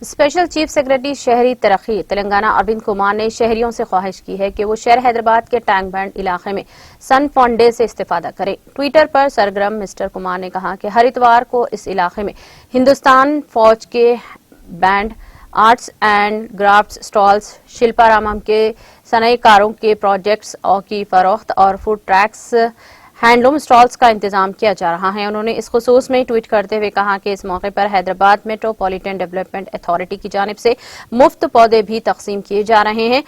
Special chief secretary شہری ترقی تلنگانہ اروند کمار نے شہریوں سے خواہش کی ہے کہ وہ شہر حیدرآباد کے ٹینک بینڈ علاقے میں سن فن ڈے سے استفادہ کریں۔ ٹویٹر پر سرگرم مسٹر کمار نے کہا کہ ہر اتوار کو اس علاقے میں ہندوستان فوج کے band, arts and crafts stalls, Shilparamam کے صنعت کاروں کے پروجیکٹس کی فروخت اور فوڈ ٹریکس، ہینڈلوم اسٹالز کا انتظام کیا جا رہا ہے۔ انہوں نے اس خصوص میں ٹویٹ کرتے ہوئے کہا کہ اس موقع پر حیدرآباد میٹروپولیٹن ڈیولپمنٹ اتھارٹی کی جانب سے مفت پودے بھی تقسیم کیے جا رہے ہیں،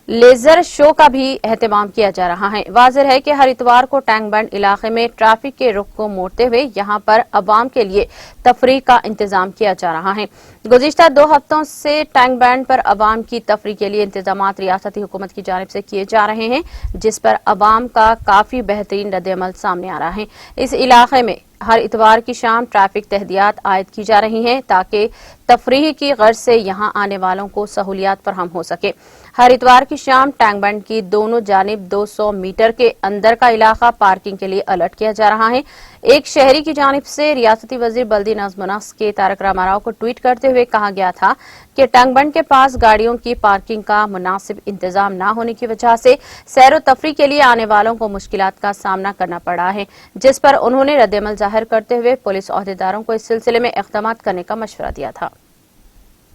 لیزر شو کا بھی اہتمام کیا جا رہا ہے۔ واضح ہے کہ ہر اتوار کو ٹینک بینڈ علاقے میں ٹریفک کے رخ کو موڑتے ہوئے یہاں پر عوام کے لیے تفریح کا انتظام کیا جا رہا ہے۔ گزشتہ 2 ہفتوں سے ٹینک بینڈ پر عوام کی تفریح کے لیے انتظامات ریاستی حکومت کی جانب سے کیے جا رہے ہیں، جس پر عوام کا کافی بہترین رد عمل سامنے آ رہا ہے۔ اس علاقے میں ہر اتوار کی شام ٹریفک تحدیدات عائد کی جا رہی ہیں تاکہ تفریح کی غرض سے یہاں آنے والوں کو سہولیات فراہم ہو سکے۔ ہر اتوار کی شام ٹینک بینڈ کی دونوں جانب 200 میٹر کے اندر کا علاقہ پارکنگ کے لیے الرٹ کیا جا رہا ہے۔ ایک شہری کی جانب سے ریاستی وزیر بلدی نظم و نسق کے تارک راما راؤ کو ٹویٹ کرتے ہوئے کہا گیا تھا کہ ٹینک بینڈ کے پاس گاڑیوں کی پارکنگ کا مناسب انتظام نہ ہونے کی وجہ سے سیر و تفریح کے لیے آنے والوں کو مشکلات کا سامنا کرنا پڑا ہے، جس پر انہوں نے رد عمل ظاہر کرتے ہوئے پولیس عہدیداروں کو اس سلسلے میں اقدامات کرنے کا مشورہ دیا تھا۔